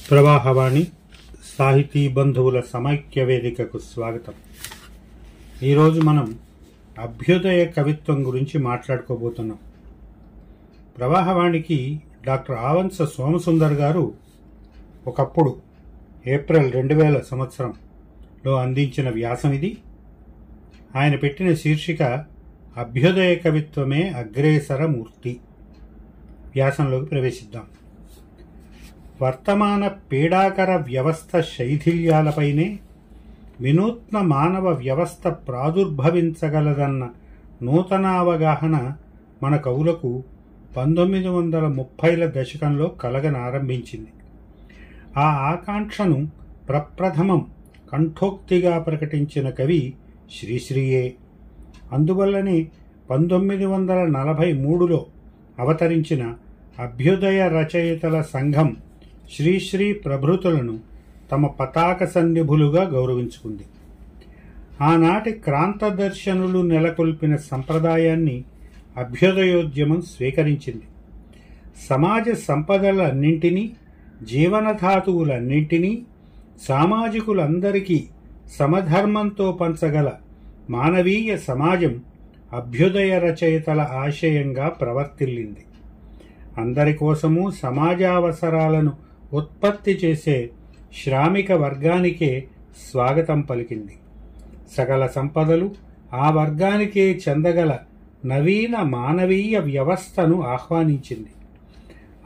ప్రవాహవాణి సాహితీ బంధువుల సమైక్య వేదికకు స్వాగతం. ఈరోజు మనం అభ్యుదయ కవిత్వం గురించి మాట్లాడుకోబోతున్నాం. ప్రవాహవాణికి డాక్టర్ ఆవంస సోమసుందర్ గారు ఒకప్పుడు ఏప్రిల్ 2000 సంవత్సరంలో అందించిన వ్యాసం ఇది. ఆయన పెట్టిన శీర్షిక అభ్యుదయ కవిత్వమే అగ్రేసర మూర్తి. వ్యాసంలోకి ప్రవేశిద్దాం. వర్తమాన పీడాకర వ్యవస్థ శైథిల్యాలపైనే వినూత్న మానవ వ్యవస్థ ప్రాదుర్భవించగలదన్న నూతనావగాహన మన కవులకు 1930ల దశకంలో కలగనారంభించింది. ఆ ఆకాంక్షను ప్రప్రథమం కంఠోక్తిగా ప్రకటించిన కవి శ్రీశ్రీయే. అందువల్లనే 1943లో అవతరించిన అభ్యుదయ రచయితల సంఘం శ్రీశ్రీ ప్రభృతులను తమ పతాక సన్నిభులుగా గౌరవించుకుంది. ఆనాటి క్రాంతదర్శనులు నెలకొల్పిన సంప్రదాయాన్ని అభ్యుదయోద్యమం స్వీకరించింది. సమాజ సంపదలన్నింటినీ, జీవనధాతువులన్నింటినీ సామాజికులందరికీ సమధర్మంతో పంచగల మానవీయ సమాజం అభ్యుదయ రచయితల ఆశయంగా ప్రవర్తిల్లింది. అందరి కోసము సమాజావసరాలను ఉత్పత్తి చేసే శ్రామిక వర్గానికే స్వాగతం పలికింది. సకల సంపదలు ఆ వర్గానికే చెందగల నవీన మానవీయ వ్యవస్థను ఆహ్వానించింది.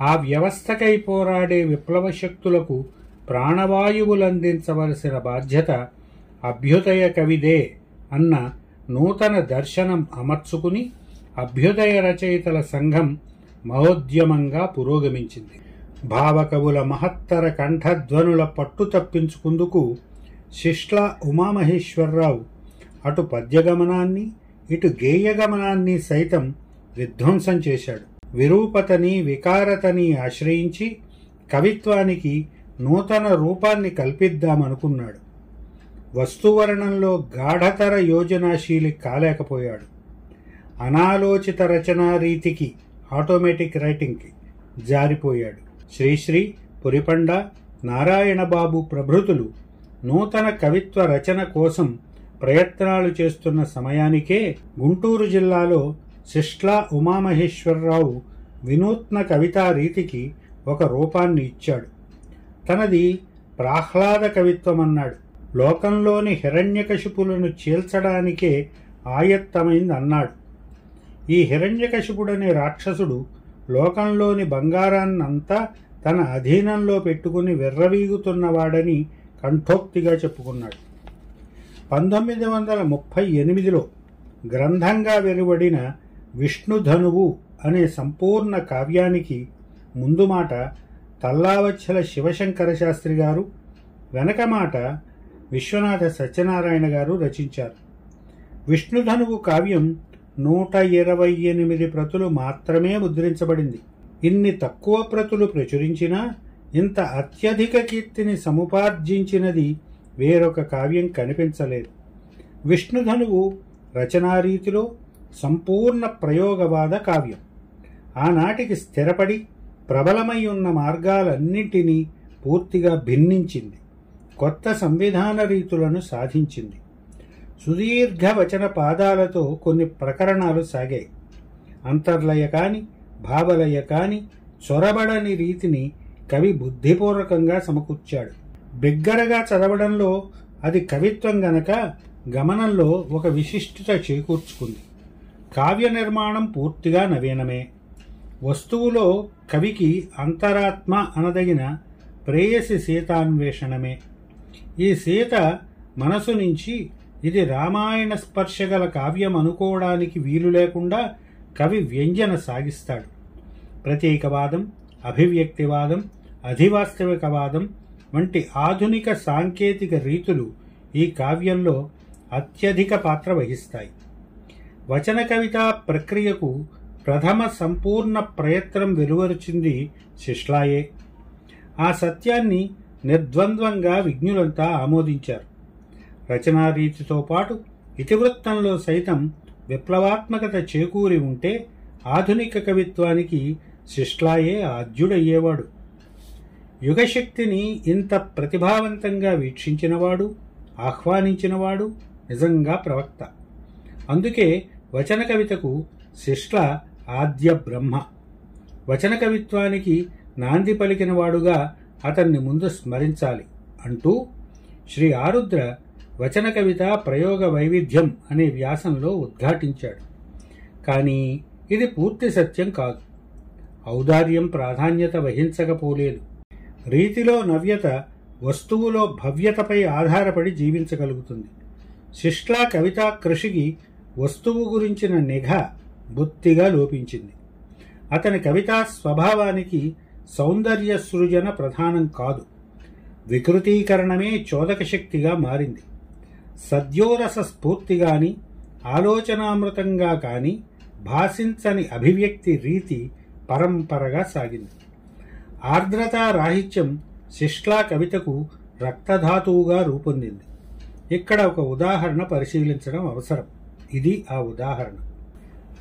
ఆ వ్యవస్థకై పోరాడే విప్లవ శక్తులకు ప్రాణవాయువులందించవలసిన బాధ్యత అభ్యుదయ కవిదే అన్న నూతన దర్శనం అమర్చుకుని అభ్యుదయ రచయితల సంఘం మహోద్యమంగా పురోగమించింది. భావకవుల మహత్తర కంఠధ్వనుల పట్టు తప్పించుకుందుకు శిష్ట్ల ఉమామహేశ్వరరావు అటు పద్యగమనాన్ని ఇటు గేయగమనాన్ని సైతం విధ్వంసం చేశాడు. విరూపతని వికారతని ఆశ్రయించి కవిత్వానికి నూతన రూపాన్ని కల్పిద్దామనుకున్నాడు. వస్తువర్ణంలో గాఢతర యోజనాశీలి కాలేకపోయాడు. అనాలోచిత రచనా రీతికి, ఆటోమేటిక్ రైటింగ్కి జారిపోయాడు. శ్రీశ్రీ, పురిపండ, నారాయణబాబు ప్రభృతులు నూతన కవిత్వ రచన కోసం ప్రయత్నాలు చేస్తున్న సమయానికే గుంటూరు జిల్లాలో శిష్ట్ల ఉమామహేశ్వరరావు వినూత్న కవితా రీతికి ఒక రూపాన్ని ఇచ్చాడు. తనది ప్రాహ్లాద కవిత్వమన్నాడు. లోకంలోని హిరణ్యకశిపులను చీల్చడానికే ఆయత్తమైందన్నాడు. ఈ హిరణ్యకశిపుడనే రాక్షసుడు లోకంలోని బంగారాన్నంతా తన అధీనంలో పెట్టుకుని విర్రవీగుతున్నవాడని కంఠోక్తిగా చెప్పుకున్నాడు. 1938లో గ్రంథంగా వెలువడిన విష్ణుధనువు అనే సంపూర్ణ కావ్యానికి ముందు మాట తల్లావచ్చల శివశంకర శాస్త్రి గారు, వెనక మాట విశ్వనాథ సత్యనారాయణ గారు రచించారు. విష్ణుధనువు కావ్యం 128 ప్రతులు మాత్రమే ముద్రించబడింది. ఇన్ని తక్కువ ప్రతులు ప్రచురించినా ఇంత అత్యధిక కీర్తిని సముపార్జించినది వేరొక కావ్యం కనిపించలేదు. విష్ణుధనువు రచనారీతిలో సంపూర్ణ ప్రయోగవాద కావ్యం. ఆనాటికి స్థిరపడి ప్రబలమై ఉన్న మార్గాలన్నింటినీ పూర్తిగా భిన్నించింది. కొత్త సంవిధాన రీతులను సాధించింది. సుదీర్ఘ వచన పాదాలతో కొన్ని ప్రకరణాలు సాగాయి. అంతర్లయ కాని, భావలయ కాని చొరబడని రీతిని కవి బుద్ధిపూర్వకంగా సమకూర్చాడు. బిగ్గరగా చదవడంలో అది కవిత్వం గనక గమనంలో ఒక విశిష్టత చేకూర్చుకుంది. కావ్య నిర్మాణం పూర్తిగా నవీనమే. వస్తువులో కవికి అంతరాత్మ అనదగిన ప్రేయసి సీతాన్వేషణమే. ఈ సీత మనసు నుంచి ఇది రామాయణ స్పర్శగల కావ్యం అనుకోవడానికి వీలు లేకుండా కవి వ్యంజన సాగిస్తాడు. ప్రతీకవాదం, అభివ్యక్తివాదం, అధివాస్తవికవాదం వంటి ఆధునిక సాంకేతిక రీతులు ఈ కావ్యంలో అత్యధిక పాత్ర వహిస్తాయి. వచన కవితా ప్రక్రియకు ప్రథమ సంపూర్ణ ప్రయత్నం వెలువరిచింది శిష్లాయే. ఆ సత్యాన్ని నిర్ద్వంద్వంగా విజ్ఞులంతా ఆమోదించారు. రచనారీతితో పాటు ఇతివృత్తంలో సైతం విప్లవాత్మకత చేకూరి ఉంటే ఆధునిక కవిత్వానికి శిష్లాయే ఆద్యుడయ్యేవాడు. యుగశక్తిని ఇంత ప్రతిభావంతంగా వీక్షించినవాడు, ఆహ్వానించినవాడు నిజంగా ప్రవక్త. అందుకే వచన కవితకు శిష్ల ఆద్య బ్రహ్మ. వచన కవిత్వానికి నాంది పలికినవాడుగా అతన్ని ముందు స్మరించాలి అంటూ శ్రీ ఆరుద్ర వచన కవిత ప్రయోగ వైవిధ్యం అనే వ్యాసంలో ఉద్ఘాటించాడు. కానీ ఇది పూర్తి సత్యం కాదు. ఔదార్యం ప్రాధాన్యత వహించకపోలేదు. రీతిలో నవ్యత వస్తువులో భవ్యతపై ఆధారపడి జీవించగలుగుతుంది. శిష్ల కవితా కృషికి వస్తువు గురించిన నిఘ బొత్తిగా లోపించింది. అతని కవితా స్వభావానికి సౌందర్య సృజన ప్రధానం కాదు, వికృతీకరణమే చోదక శక్తిగా మారింది. సద్యోరస స్ఫూర్తిగాని ఆలోచనామృతంగా కాని భాషించని అభివ్యక్తి రీతి పరంపరగా సాగింది. ఆర్ద్రతా రాహిత్యం శిష్లా కవితకు రక్తధాతువుగా రూపొందింది. ఇక్కడ ఒక ఉదాహరణ పరిశీలించడం అవసరం. ఇది ఆ ఉదాహరణ.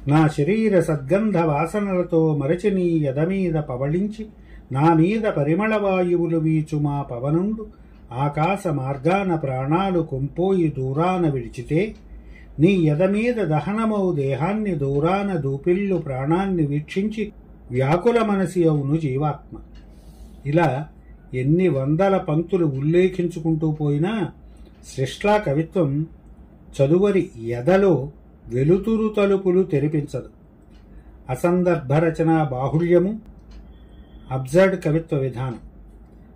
నా శరీర సద్గంధ వాసనలతో మరచి నీ ఎదమీద పవళించి నా మీద పరిమళ వాయువులు వీచుమా పవనుండు ఆకాశ మార్గాన ప్రాణాలు కొంపోయి దూరాన విడిచితే నీ ఎదమీద దహనమౌ దేహాన్ని దూరాన దూపిల్లు ప్రాణాన్ని వీక్షించి వ్యాకుల మనసి అవును జీవాత్మ. ఇలా ఎన్ని వందల పంక్తులు ఉల్లేఖించుకుంటూ పోయినా శిష్లా కవిత్వం చదువరి ఎదలో వెలుతురు తలుపులు తెరిపించదు. అసందర్భరచన బాహుళ్యము, అబ్జర్డ్ కవిత్వ విధానం,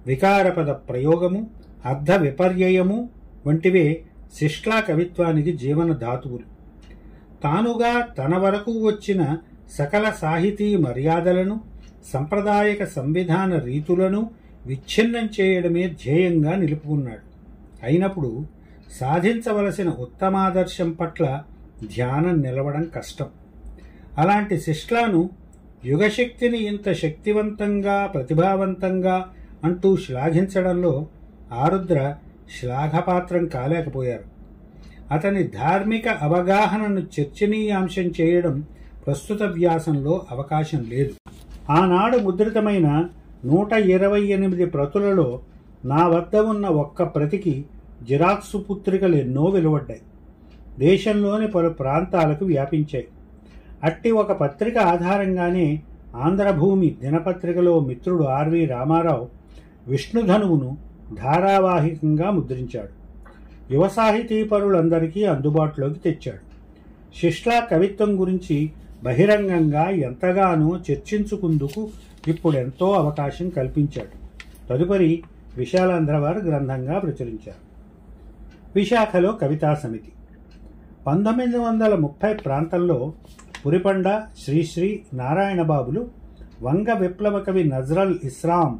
వికారపద ప్రయోగము, అర్ధ విపర్యయము వంటివే శిష్లా కవిత్వానికి జీవన ధాతువులు. తానుగా తన వరకు వచ్చిన సకల సాహితీ మర్యాదలను, సంప్రదాయక సంవిధాన రీతులను విచ్ఛిన్నం చేయడమే ధ్యేయంగా నిలుపుకున్నాడు. అయినప్పుడు సాధించవలసిన ఉత్తమాదర్శం పట్ల ధ్యానం నిలవడం కష్టం. అలాంటి శిష్లాను యుగశక్తిని ఇంత శక్తివంతంగా ప్రతిభావంతంగా అంటూ శ్లాఘించడంలో ఆరుద్ర శ్లాఘపాత్రం కాలేకపోయారు. అతని ధార్మిక అవగాహనను చర్చనీయాంశం చేయడం ప్రస్తుత వ్యాసంలో అవకాశం లేదు. ఆనాడు ముద్రితమైన 128 ప్రతులలో నా వద్ద ఉన్న ఒక్క ప్రతికి జిరాక్సు పుత్రికలు ఎన్నో వెలువడ్డాయి. దేశంలోని పలు ప్రాంతాలకు వ్యాపించాయి. అట్టి ఒక పత్రిక ఆధారంగానే ఆంధ్రభూమి దినపత్రికలో మిత్రుడు ఆర్వి రామారావు విష్ణుధనువును ధారావాహికంగా ముద్రించాడు. యువ సాహితీపరులందరికీ అందుబాటులోకి తెచ్చాడు. శిష్లా కవిత్వం గురించి బహిరంగంగా ఎంతగానో చర్చించుకుందుకు ఇప్పుడెంతో అవకాశం కల్పించాడు. తదుపరి విశాలాంధ్రవారు గ్రంథంగా ప్రచురించారు. విశాఖలో కవితా సమితి 1930 ప్రాంతంలో పురిపండ, శ్రీశ్రీ, నారాయణబాబులు వంగ విప్లవ కవి నజ్రల్ ఇస్లాం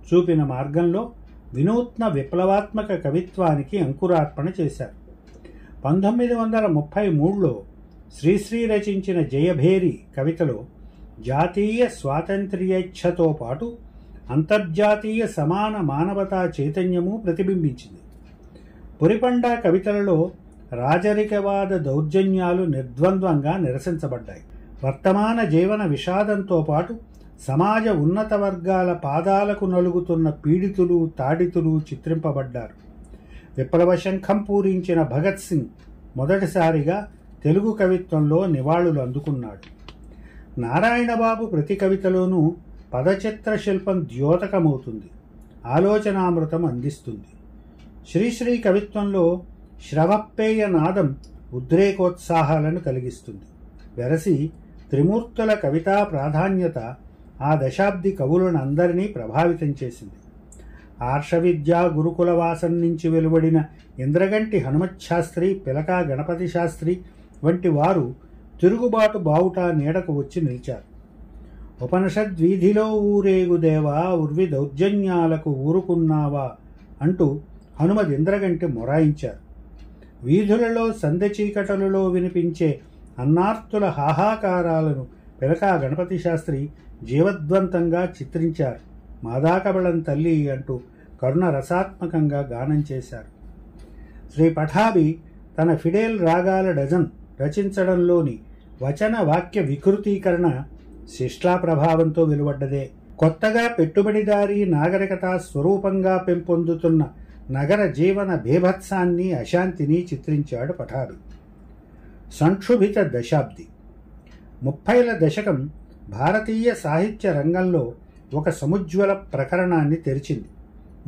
చూపిన మార్గంలో వినూత్న విప్లవాత్మక కవిత్వానికి అంకురార్పణ చేశారు. 1933లో శ్రీశ్రీ రచించిన జయభేరి కవితలో జాతీయ స్వాతంత్ర్యేచ్ఛతో పాటు అంతర్జాతీయ సమాన మానవతా చైతన్యము ప్రతిబింబించింది. పురిపండ కవితలలో రాజరికవాద దౌర్జన్యాలు నిర్ద్వంద్వంగా నిరసించబడ్డాయి. వర్తమాన జీవన విషాదంతో పాటు సమాజ ఉన్నత వర్గాల పాదాలకు నలుగుతున్న పీడితులు, తాడితులు చిత్రింపబడ్డారు. విప్లవ శంఖం పూరించిన భగత్ సింగ్ మొదటిసారిగా తెలుగు కవిత్వంలో నివాళులు అందుకున్నాడు. నారాయణబాబు ప్రతి కవితలోనూ పదచిత్ర శిల్పం ద్యోతకమవుతుంది, ఆలోచనామృతం అందిస్తుంది. శ్రీశ్రీ కవిత్వంలో శ్రవప్పేయ నాదం ఉద్రేకోత్సాహాలను కలిగిస్తుంది. వెరసి త్రిమూర్తుల కవితా ప్రాధాన్యత ఆ దశాబ్ది కవులనందరినీ ప్రభావితం చేసింది. ఆర్షవిద్యా గురుకుల వాసం నుంచి వెలువడిన ఇంద్రగంటి హనుమచ్శాస్త్రి, పిలకా గణపతి శాస్త్రి వంటి వారు తిరుగుబాటు బావుట నీడకు వచ్చి నిలిచారు. ఉపనిషద్వీధిలో ఊరేగుదేవా ఉర్వి దౌర్జన్యాలకు ఊరుకున్నావా అంటూ హనుమద్ ఇంద్రగంటి మొరాయించారు. వీధులలో సందె చీకటలలో వినిపించే అన్నార్తుల హాహాకారాలను పిలకా గణపతి శాస్త్రి జీవద్వంతంగా చిత్రించారు. మాదాకబళం తల్లి అంటూ కరుణ రసాత్మకంగా గానం చేశారు. శ్రీ పఠాభి తన ఫిడేల్ రాగాల డజన్ రచించడంలోని వచన వాక్య వికృతీకరణ శిష్లా ప్రభావంతో వెలువడ్డదే. కొత్తగా పెట్టుబడిదారీ నాగరికత స్వరూపంగా పెంపొందుతున్న నగర జీవన బీభత్సాన్ని, అశాంతిని చిత్రించాడు పఠాభి. సంక్షుభిత దశాబ్ది. 30ల దశకం భారతీయ సాహిత్య రంగంలో ఒక సముజ్వల ప్రకరణాన్ని తెరిచింది.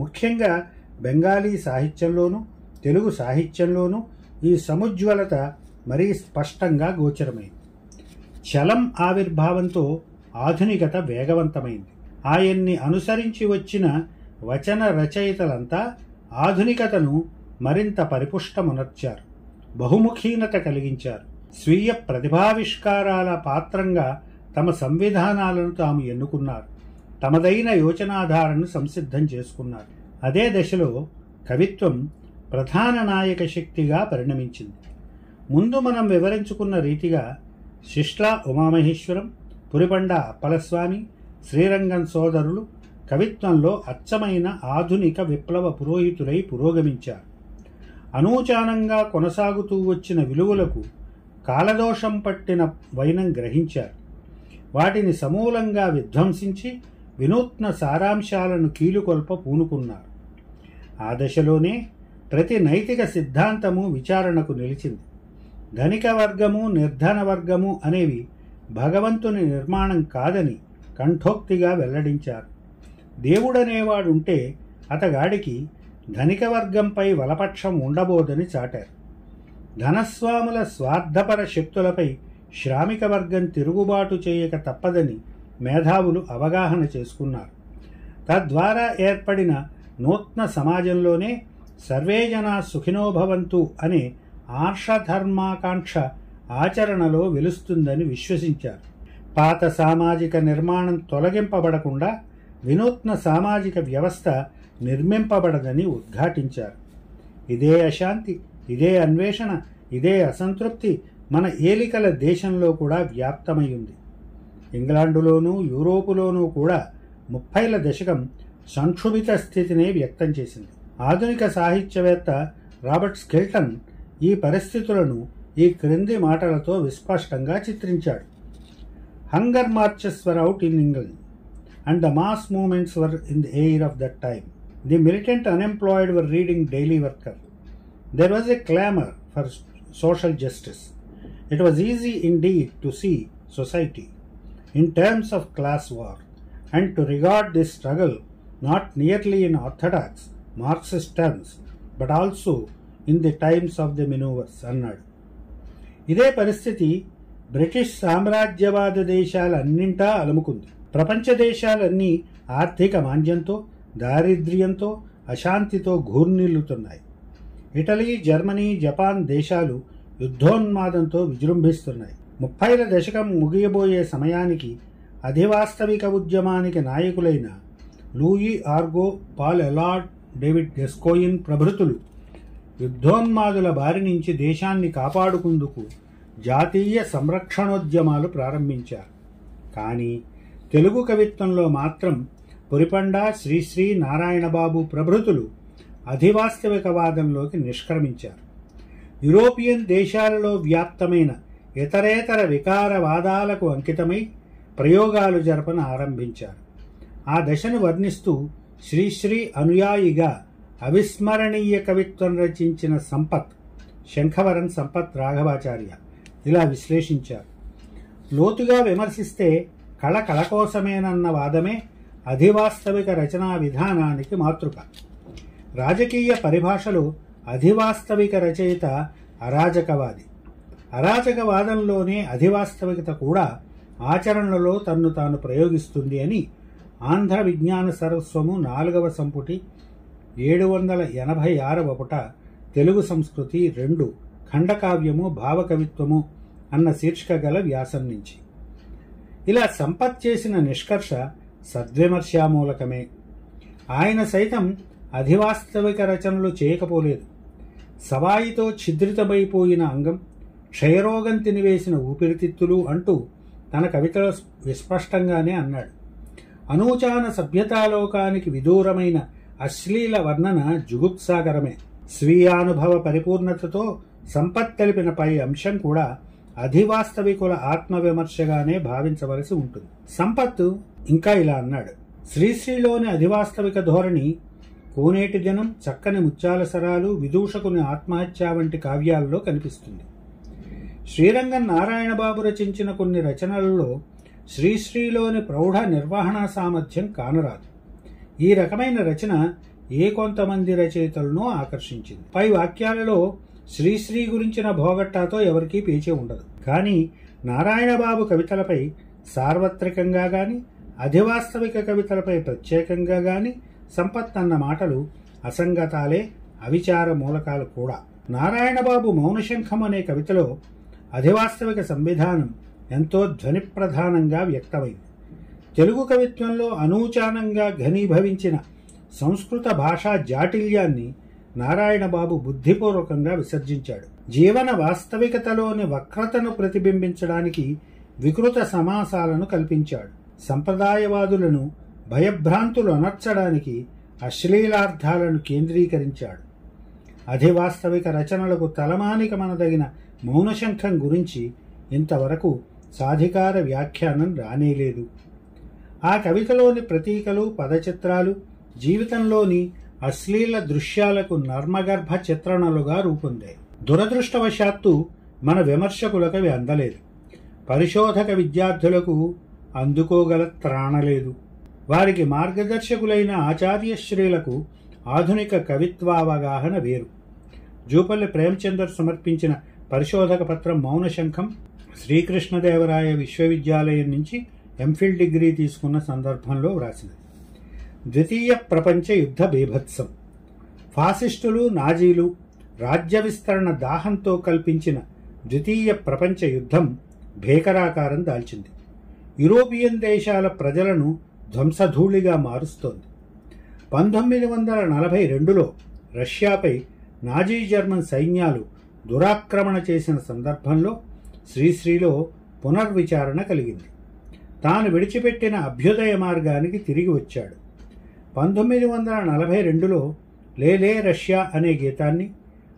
ముఖ్యంగా బెంగాలీ సాహిత్యంలోనూ తెలుగు సాహిత్యంలోనూ ఈ సముజ్వలత మరీ స్పష్టంగా గోచరమైంది. చలం ఆవిర్భావంతో ఆధునికత వేగవంతమైంది. ఆయన్ని అనుసరించి వచ్చిన వచన రచయితలంతా ఆధునికతను మరింత పరిపుష్టమునర్చారు, బహుముఖీనత కలిగించారు. స్వీయ ప్రతిభావిష్కారాల పాత్రంగా తమ సంవిధానాలను తాము ఎన్నుకున్నారు, తమదైన యోచనాధారను సంసిద్ధం చేసుకున్నారు. అదే దశలో కవిత్వం ప్రధాన నాయక శక్తిగా పరిణమించింది. ముందు మనం వివరించుకున్న రీతిగా శిష్లా ఉమామహేశ్వరం, పురిబండ అప్పలస్వామి, శ్రీరంగం సోదరులు కవిత్వంలో అచ్చమైన ఆధునిక విప్లవ పురోహితులై పురోగమించారు. అనూచానంగా కొనసాగుతూ వచ్చిన విలువలకు కాలదోషం పట్టిన వైనం గ్రహించారు. వాటిని సమూలంగా విధ్వంసించి వినూత్న సారాంశాలను కీలుకొల్ప పూనుకున్నారు. ఆ దశలోనే ప్రతి నైతిక సిద్ధాంతము విచారణకు నిలిచింది. ధనిక వర్గము, నిర్ధన వర్గము అనేవి భగవంతుని నిర్మాణం కాదని కంఠోక్తిగా వెల్లడించారు. దేవుడనేవాడుంటే అతగాడికి ధనిక వర్గంపై వలపక్షం ఉండబోదని చాటారు. ధనస్వాముల స్వార్థపర శక్తులపై శ్రామిక వర్గం తిరుగుబాటు చేయక తప్పదని మేధావులు అవగాహన చేసుకున్నారు. తద్వారా ఏర్పడిన నూతన సమాజంలోనే సర్వే జనా సుఖినోభవంతు అనే ఆర్షధర్మాకాంక్ష ఆచరణలో వెలుస్తుందని విశ్వసించారు. పాత సామాజిక నిర్మాణం తొలగింపబడకుండా వినూత్న సామాజిక వ్యవస్థ నిర్మింపబడదని ఉద్ఘాటించారు. ఇదే అశాంతి, ఇదే అన్వేషణ, ఇదే అసంతృప్తి మన ఏలికల దేశంలో కూడా వ్యాప్తమయ్యింది. ఇంగ్లాండులోనూ యూరోపులోనూ కూడా 30ల దశకం సంక్షుభిత స్థితినే వ్యక్తం చేసింది. ఆధునిక సాహిత్యవేత్త రాబర్ట్ స్కెల్టన్ ఈ పరిస్థితులను ఈ క్రింది మాటలతో విస్పష్టంగా చిత్రించాడు. Hunger marches were out in England and the mass movements were in the air of that time. The militant unemployed were reading Daily Worker. There was a clamor for social justice. It was easy indeed to see society in terms of class war and to regard this struggle not merely in orthodox Marxist terms but also in the times of the maneuvers అన్నాడు. ఇదే పరిస్థితి British సామ్రాజ్యవాద దేశాలన్నింటా అలుముకుంది. ప్రపంచ దేశాలన్నీ ఆర్థిక మాంద్యంతో, దారిద్ర్యంతో, అశాంతితో ఘూర్నిల్లుతున్నాయి. Italy, Germany, Japan దేశాలు యుద్ధోన్మాదంతో విజృంభిస్తున్నాయి. 30ల దశకం ముగియబోయే సమయానికి అధివాస్తవిక ఉద్యమానికి నాయకులైన లూయి ఆర్గో, పాల్ ఎలార్డ్, డేవిడ్ గెస్కోయిన్ ప్రభృతులు యుద్ధోన్మాదుల బారి నుంచి దేశాన్ని కాపాడుకుందుకు జాతీయ సంరక్షణోద్యమాలు ప్రారంభించారు. కానీ తెలుగు కవిత్వంలో మాత్రం పురిపండ, శ్రీశ్రీ, నారాయణబాబు ప్రభృతులు అధివాస్తవికవాదంలోకి నిష్క్రమించారు. యూరోపియన్ దేశాలలో వ్యాప్తమైన ఇతరేతర వికారవాదాలకు అంకితమై ప్రయోగాలు జరపన ఆరంభించారు. ఆ దశను వర్ణిస్తూ శ్రీశ్రీ అనుయాయిగా అవిస్మరణీయ కవిత్వం రచించిన సంపత్, శంఖవరన్ సంపత్ రాఘవాచార్య ఇలా విశ్లేషించారు. లోతుగా విమర్శిస్తే కళ కోసమేనన్న వాదమే అధివాస్తవిక రచనా విధానానికి మాతృక. రాజకీయ పరిభాషలో అధివాస్తవిక రచయిత అరాజకవాది. అరాజకవాదంలోనే అధివాస్తవికత కూడా ఆచరణలో తన్ను తాను ప్రయోగిస్తుంది అని ఆంధ్ర విజ్ఞాన సర్వస్వము 4వ సంపుటి 786వ పుట తెలుగు సంస్కృతి 2 ఖండకావ్యము భావకవిత్వము అన్న శీర్షిక గల వ్యాసం నుంచి. ఇలా సంపత్ చేసిన నిష్కర్ష సద్విమర్శామూలకమే. ఆయన సైతం అధివాస్తవిక రచనలు చేయకపోలేదు. సవాయితో ఛిద్రితమైపోయిన అంగం, క్షయరోగం తినివేసిన ఊపిరితిత్తులు అంటూ తన కవితలో విస్పష్టంగానే అన్నాడు. అనూచాన సభ్యతాలోకానికి విదూరమైన అశ్లీల వర్ణన జుగుప్సాగరమే. స్వీయానుభవ పరిపూర్ణతతో సంపత్ తెలిపిన పై అంశం కూడా అధివాస్తవికుల ఆత్మవిమర్శగానే భావించవలసి ఉంటుంది. సంపత్ ఇంకా ఇలా అన్నాడు. శ్రీశ్రీలోని అధివాస్తవిక ధోరణి కోనేటి దినం, చక్కని ముత్యాల సరాలు, విదూషకుని ఆత్మహత్య వంటి కావ్యాల్లో కనిపిస్తుంది. శ్రీరంగం నారాయణబాబు రచించిన కొన్ని రచనలలో శ్రీశ్రీలోని ప్రౌఢ నిర్వహణ సామర్థ్యం కానరాదు. ఈ రకమైన రచన కొంతమంది రచయితలను ఆకర్షించింది. పై వాక్యాలలో శ్రీశ్రీ గురించిన భోగట్టాతో ఎవరికీ పేచీ ఉండదు. కానీ నారాయణబాబు కవితలపై సార్వత్రికంగా గాని, అధివాస్తవిక కవితలపై ప్రత్యేకంగా గాని సంపత్ అన్న మాటలు అసంగతాలే, అవిచార మూలకాలు కూడా. నారాయణబాబు మౌనశంఖం అనే కవితలో అధివాస్తవిక సంవిధానం ఎంతో ధ్వనిప్రధానంగా వ్యక్తమైంది. తెలుగు కవిత్వంలో అనూచానంగా ఘనీభవించిన సంస్కృత భాషా జాటిల్యాన్ని నారాయణబాబు బుద్ధిపూర్వకంగా విసర్జించాడు. జీవన వాస్తవికతలోని వక్రతను ప్రతిబింబించడానికి వికృత సమాసాలను కల్పించాడు. సంప్రదాయవాదులను భయభ్రాంతులు అనర్చడానికి అశ్లీలార్థాలను కేంద్రీకరించాడు. అధివాస్తవిక రచనలకు తలమానికమనదగిన మౌనశంఖం గురించి ఇంతవరకు సాధికార వ్యాఖ్యానం రానేలేదు. ఆ కవితలోని ప్రతీకలు, పదచిత్రాలు జీవితంలోని అశ్లీల దృశ్యాలకు నర్మగర్భ చిత్రణలుగా రూపొందాయి. దురదృష్టవశాత్తు మన విమర్శకులకు అవి అందలేదు. పరిశోధక విద్యార్థులకు అందుకోగల త్రాణలేదు. వారికి మార్గదర్శకులైన ఆచార్యశ్రీలకు ఆధునిక కవిత్వావగాహన వేరు. జూపల్లి ప్రేమచందర్ సమర్పించిన పరిశోధక పత్రం మౌనశంఖం శ్రీకృష్ణదేవరాయ విశ్వవిద్యాలయం నుంచి ఎంఫిల్ డిగ్రీ తీసుకున్న సందర్భంలో వ్రాసినది. ద్వితీయ ప్రపంచ యుద్ధ బీభత్సం. ఫాసిస్టులు, నాజీలు రాజ్య విస్తరణ దాహంతో కల్పించిన ద్వితీయ ప్రపంచ యుద్ధం భీకరాకారం దాల్చింది. యూరోపియన్ దేశాల ప్రజలను ధ్వంసధూళిగా మారుస్తోంది. 1942లో రష్యాపై నాజీ జర్మన్ సైన్యాలు దురాక్రమణ చేసిన సందర్భంలో శ్రీశ్రీలో పునర్విచారణ కలిగింది. తాను విడిచిపెట్టిన అభ్యుదయ మార్గానికి తిరిగి వచ్చాడు. 1942లో లేలే రష్యా అనే గీతాన్ని,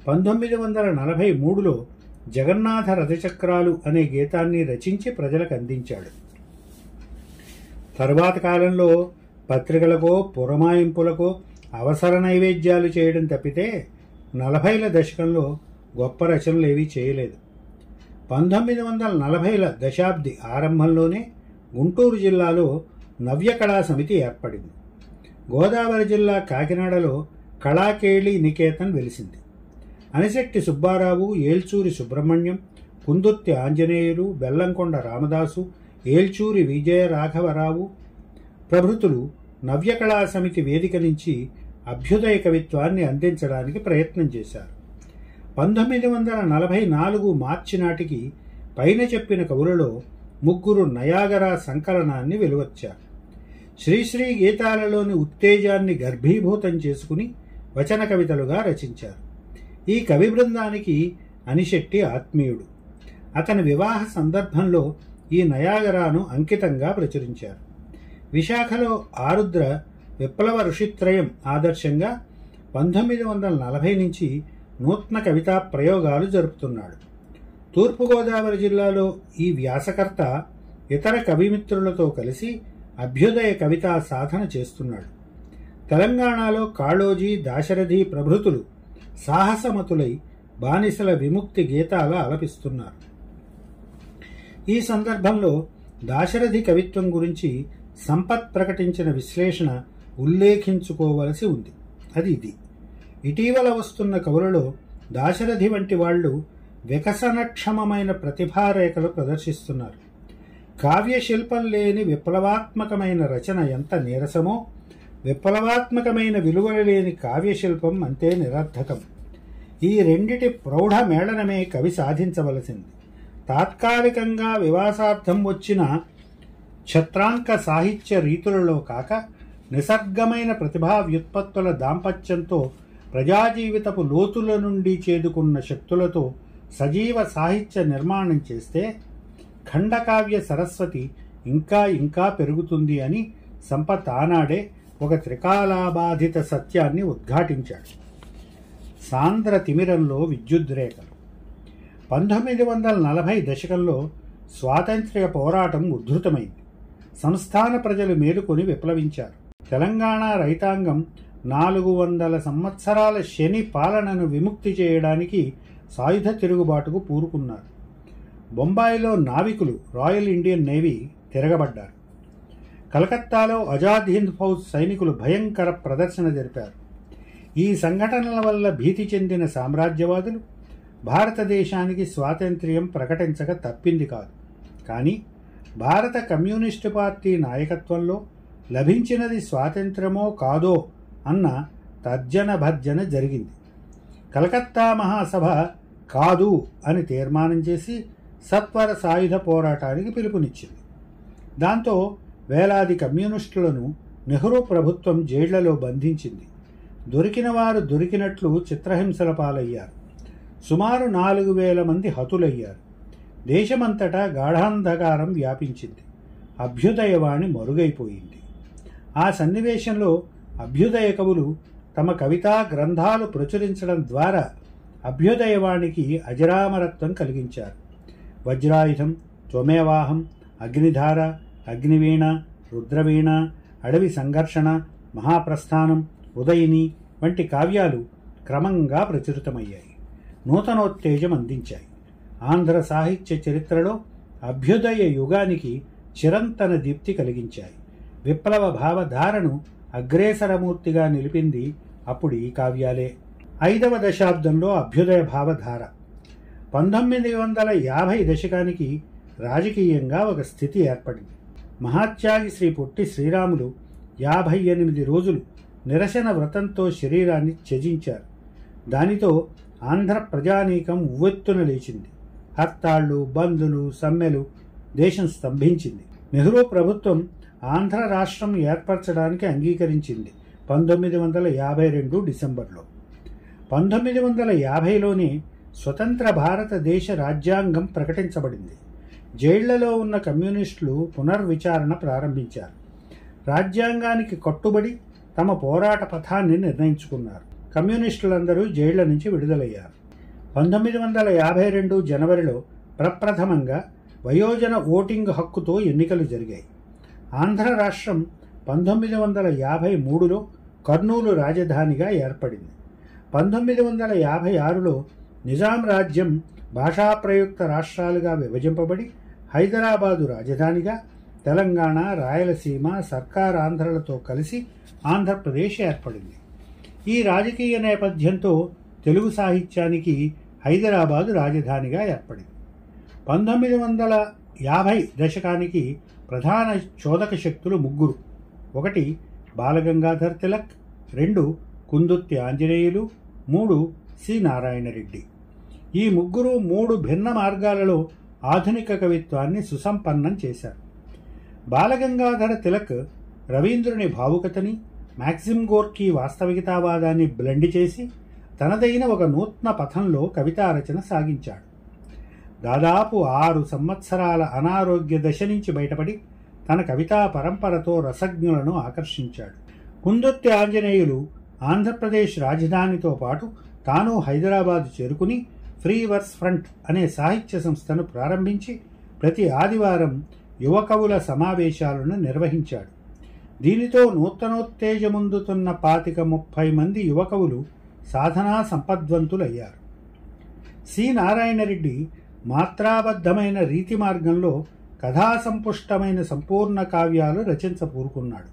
1943లో జగన్నాథ రథచక్రాలు అనే గీతాన్ని రచించి ప్రజలకు అందించాడు. తరువాత కాలంలో పత్రికలకో పురమాయింపులకో అవసర నైవేద్యాలు చేయడం తప్పితే 40ల దశకంలో గొప్ప రచనలేవీ చేయలేదు. 1940ల దశాబ్ది ఆరంభంలోనే గుంటూరు జిల్లాలో నవ్యకళా సమితి ఏర్పడింది. గోదావరి జిల్లా కాకినాడలో కళాకేళి నికేతన్ వెలిసింది. అనిశెట్టి సుబ్బారావు, ఏల్చూరి సుబ్రహ్మణ్యం, కుందుర్తి ఆంజనేయులు, బెల్లంకొండ రామదాసు, ఏల్చూరి విజయ రాఘవరావు ప్రభృతులు నవ్యకళా సమితి వేదిక నుంచి అభ్యుదయ కవిత్వాన్ని అందించడానికి ప్రయత్నం చేశారు. 1944 మార్చి నాటికి పైన చెప్పిన కవులలో 3 నయాగరా సంకలనాన్ని వెలువచ్చారు. శ్రీశ్రీ గీతాలలోని ఉత్తేజాన్ని గర్భీభూతం చేసుకుని వచన కవితలుగా రచించారు. ఈ కవి బృందానికి అనిశెట్టి ఆత్మీయుడు. అతని వివాహ సందర్భంలో ఈ నయాగరాను అంకితంగా ప్రచురించారు. విశాఖలో ఆరుద్ర విప్లవ ఋషిత్రయం ఆదర్శంగా 1940 నుంచి నూతన కవితా ప్రయోగాలు జరుపుతున్నాడు. తూర్పుగోదావరి జిల్లాలో ఈ వ్యాసకర్త ఇతర కవిమిత్రులతో కలిసి అభ్యుదయ కవితా సాధన చేస్తున్నాడు. తెలంగాణలో కాళోజీ, దాశరథి ప్రభృతులు సాహసమతులై బానిసల విముక్తి గీతాల ఆలపిస్తున్నారు. ఈ సందర్భంలో దాశరథి కవిత్వం గురించి సంపత్ ప్రకటించిన విశ్లేషణ ఉల్లేఖించుకోవలసి ఉంది. అది ఇది: ఇటీవల వస్తున్న కవులలో దాశరథి వంటి వాళ్లు వికసనక్షమమైన ప్రతిభారేఖలు ప్రదర్శిస్తున్నారు. కావ్యశిల్పం లేని విప్లవాత్మకమైన రచన ఎంత నీరసమో, విప్లవాత్మకమైన విలువలు లేని కావ్యశిల్పం అంతే నిరర్థకం. ఈ రెండిటి ప్రౌఢ మేళనమే కవి సాధించవలసింది. తాత్కాలికంగా వివాసార్థం వచ్చిన ఛత్రాంక సాహిత్య రీతులలో కాక, నిసర్గమైన ప్రతిభా వ్యుత్పత్తుల దాంపత్యంతో ప్రజాజీవితపు లోతుల నుండి చేదుకున్న శక్తులతో సజీవ సాహిత్య నిర్మాణం చేస్తే ఖండకావ్య సరస్వతి ఇంకా ఇంకా పెరుగుతుంది అని సంపత్ ఆనాడే ఒక త్రికాలాబాధిత సత్యాన్ని ఉద్ఘాటించాడు. సాంద్ర తిమిరంలో విద్యుద్రేఖలు. 1940 దశకంలో స్వాతంత్ర్య పోరాటం ఉద్ధృతమైంది. సంస్థాన ప్రజలు మేలుకొని విప్లవించారు. తెలంగాణ రైతాంగం 400 సంవత్సరాల శని పాలనను విముక్తి చేయడానికి సాయుధ తిరుగుబాటుకు పూనుకున్నారు. బొంబాయిలో నావికులు రాయల్ ఇండియన్ నేవీ తిరగబడ్డారు. కలకత్తాలో ఆజాద్ హింద్ ఫౌజ్ సైనికులు భయంకర ప్రదర్శన జరిపారు. ఈ సంఘటనల వల్ల భీతి చెందిన సామ్రాజ్యవాదులు భారతదేశానికి స్వాతంత్ర్యం ప్రకటించక తప్పింది కాదు. కానీ భారత కమ్యూనిస్టు పార్టీ నాయకత్వంలో లభించినది స్వాతంత్ర్యమో కాదో అన్న తర్జన భర్జన జరిగింది. కలకత్తా మహాసభ కాదు అని తీర్మానం చేసి సత్వర సాయుధ పోరాటానికి పిలుపునిచ్చింది. దాంతో వేలాది కమ్యూనిస్టులను నెహ్రూ ప్రభుత్వం జైళ్లలో బంధించింది. దొరికిన వారు దొరికినట్లు చిత్రహింసల పాలయ్యారు. సుమారు 4000 మంది హతులయ్యారు. దేశమంతటా గాఢాంధకారం వ్యాపించింది. అభ్యుదయవాణి మరుగైపోయింది. ఆ సన్నివేశంలో అభ్యుదయ కవులు తమ కవితా గ్రంథాలు ప్రచురించడం ద్వారా అభ్యుదయవాణికి అజరామరత్వం కలిగించారు. వజ్రాయుధం, త్వమేవాహం, అగ్నిధార, అగ్నివీణ, రుద్రవీణ, అడవి సంఘర్షణ, మహాప్రస్థానం, ఉదయిని వంటి కావ్యాలు క్రమంగా ప్రచురితమయ్యాయి. నూతనోత్తేజం అందించాయి. ఆంధ్ర సాహిత్య చరిత్రలో అభ్యుదయ యుగానికి చిరంతన దీప్తి కలిగించాయి. విప్లవ భావధారను అగ్రేసరమూర్తిగా నిలిపింది అప్పుడు ఈ కావ్యాలే. 5వ దశాబ్దంలో అభ్యుదయ భావధార 1950 దశకానికి రాజకీయంగా ఒక స్థితి ఏర్పడింది. మహాత్యాగి శ్రీ పొట్టి శ్రీరాములు 58 రోజులు నిరసన వ్రతంతో శరీరాన్ని త్యజించారు. దానితో ఆంధ్ర ప్రజానీకం ఉవ్వెత్తున లేచింది. హర్తాళ్లు, బందులు, సమ్మెలు, దేశం స్తంభించింది. నెహ్రూ ప్రభుత్వం ఆంధ్ర రాష్ట్రం ఏర్పరచడానికి అంగీకరించింది 1952 డిసెంబర్లో. 1950లోనే స్వతంత్ర భారతదేశ రాజ్యాంగం ప్రకటించబడింది. జైళ్లలో ఉన్న కమ్యూనిస్టులు పునర్విచారణ ప్రారంభించారు. రాజ్యాంగానికి కట్టుబడి తమ పోరాట పథాన్ని నిర్ణయించుకున్నారు. కమ్యూనిస్టులందరూ జైళ్ల నుంచి విడుదలయ్యారు. 1952 జనవరిలో ప్రప్రథమంగా వయోజన ఓటింగ్ హక్కుతో ఎన్నికలు జరిగాయి. ఆంధ్ర రాష్ట్రం 1953లో కర్నూలు రాజధానిగా ఏర్పడింది. 1956లో నిజాం రాజ్యం భాషా ప్రయుక్త రాష్ట్రాలుగా విభజింపబడి హైదరాబాదు రాజధానిగా, తెలంగాణ, రాయలసీమ, సర్కార్ ఆంధ్రలతో కలిసి ఆంధ్రప్రదేశ్ ఏర్పడింది. ఈ రాజకీయ నేపథ్యంతో తెలుగు సాహిత్యానికి హైదరాబాదు రాజధానిగా ఏర్పడింది. 1950 దశకానికి ప్రధాన చోదక శక్తులు ముగ్గురు. 1 బాలగంగాధర్ తిలక్, 2 కుందుర్తి ఆంజనేయులు, 3 సి నారాయణరెడ్డి. ఈ ముగ్గురు 3 భిన్న మార్గాలలో ఆధునిక కవిత్వాన్ని సుసంపన్నం చేశారు. బాలగంగాధర తిలక్ రవీంద్రుని భావుకతని, మాక్సిమ్ గోర్కీ వాస్తవికతావాదాన్ని బ్లెండ్ చేసి తనదైన ఒక నూతన పథంలో కవితా రచన సాగించాడు. దాదాపు 6 సంవత్సరాల అనారోగ్య దశ నుంచి బయటపడి తన కవితా పరంపరతో రసజ్ఞులను ఆకర్షించాడు. కుందుర్తి ఆంజనేయులు ఆంధ్రప్రదేశ్ రాజధానితో పాటు తాను హైదరాబాదు చేరుకుని ఫ్రీ వర్స్ ఫ్రంట్ అనే సాహిత్య సంస్థను ప్రారంభించి ప్రతి ఆదివారం యువ కవుల సమావేశాలను నిర్వహించాడు. దీనితో నూతనోత్తేజముందుతున్న 25-30 మంది యువ కవులు సాధనా సంపద్వంతులయ్యారు. సి నారాయణరెడ్డి మాత్రాబద్ధమైన రీతి మార్గంలో కథాసంపుష్టమైన సంపూర్ణ కావ్యాలు రచించపూరుకున్నాడు.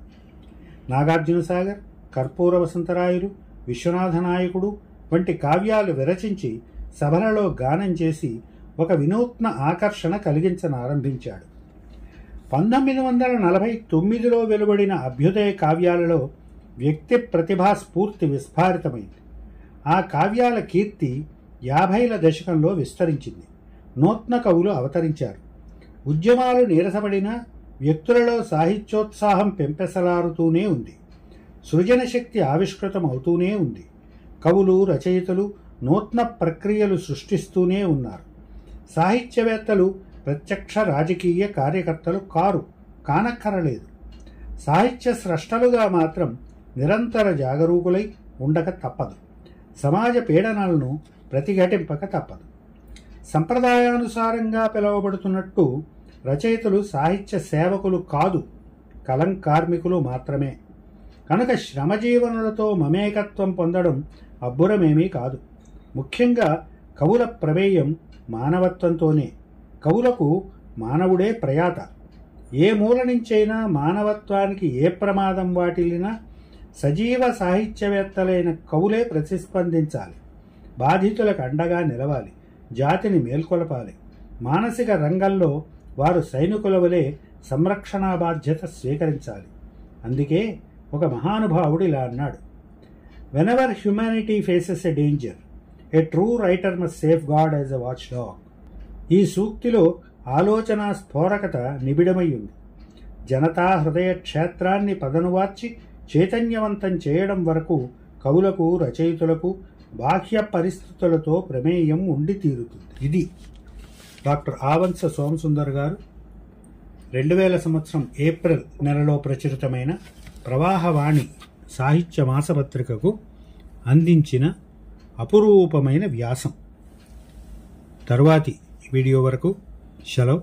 నాగార్జునసాగర్, కర్పూర వసంతరాయులు, విశ్వనాథ నాయకుడు వంటి కావ్యాలు విరచించి సభలలో గానం చేసి ఒక వినూత్న ఆకర్షణ కలిగించనారంభించాడు. 1949లో వెలువడిన అభ్యుదయ కావ్యాలలో వ్యక్తి ప్రతిభా స్ఫూర్తి విస్ఫారితమైంది. ఆ కావ్యాల కీర్తి 50ల దశకంలో విస్తరించింది. నూతన కవులు అవతరించారు. ఉద్యమాలు నీరసపడినా వ్యక్తులలో సాహిత్యోత్సాహం పెంపెసలారుతూనే ఉంది. సృజన శక్తి ఆవిష్కృతం అవుతూనే ఉంది. కవులు, రచయితలు నూతన ప్రక్రియలు సృష్టిస్తూనే ఉన్నారు. సాహిత్యవేత్తలు ప్రత్యక్ష రాజకీయ కార్యకర్తలు కానక్కరలేదు. సాహిత్య స్రష్టలుగా మాత్రం నిరంతర జాగరూకులై ఉండక తప్పదు. సమాజ పీడనలను ప్రతిఘటింపక తప్పదు. సంప్రదాయానుసారంగా పిలువబడుతున్నట్టు రచయితలు సాహిత్య సేవకులు కాదు, కలం కార్మికులు మాత్రమే. కనుక శ్రమజీవనులతో మమేకత్వం పొందడం అబ్బురమేమీ కాదు. ముఖ్యంగా కవుల ప్రమేయం మానవత్వంతోనే. కవులకు మానవుడే ప్రయాత. ఏ మూల నుంచైనా మానవత్వానికి ఏ ప్రమాదం వాటిల్లినా సజీవ సాహిత్యవేత్తలైన కవులే ప్రతిస్పందించాలి. బాధితులకు అండగా నిలవాలి, జాతిని మేల్కొలపాలి. మానసిక రంగంలో వారు సైనికుల వలె సంరక్షణా బాధ్యత స్వీకరించాలి. అందుకే ఒక మహానుభావుడు ఇలా అన్నాడు: whenever humanity faces a danger, A true writer must safe God as a watch dog. ఈ సూక్తిలో ఆలోచనా స్ఫోరకత నిబిడమై ఉంది. జనతా హృదయ క్షేత్రాన్ని పదనువార్చి చైతన్యవంతం చేయడం వరకు కవులకు, రచయితులకు బాహ్య పరిస్థితులతో ప్రమేయం ఉండి తీరుతుంది. ఇది డాక్టర్ ఆవంస సోమసుందర్ గారు 2000 ఏప్రిల్ నెలలో ప్రచురితమైన ప్రవాహవాణి సాహిత్య మాసపత్రికకు అందించిన అపురూపమైన వ్యాసం. తరువాతి వీడియో వరకు సెలవు.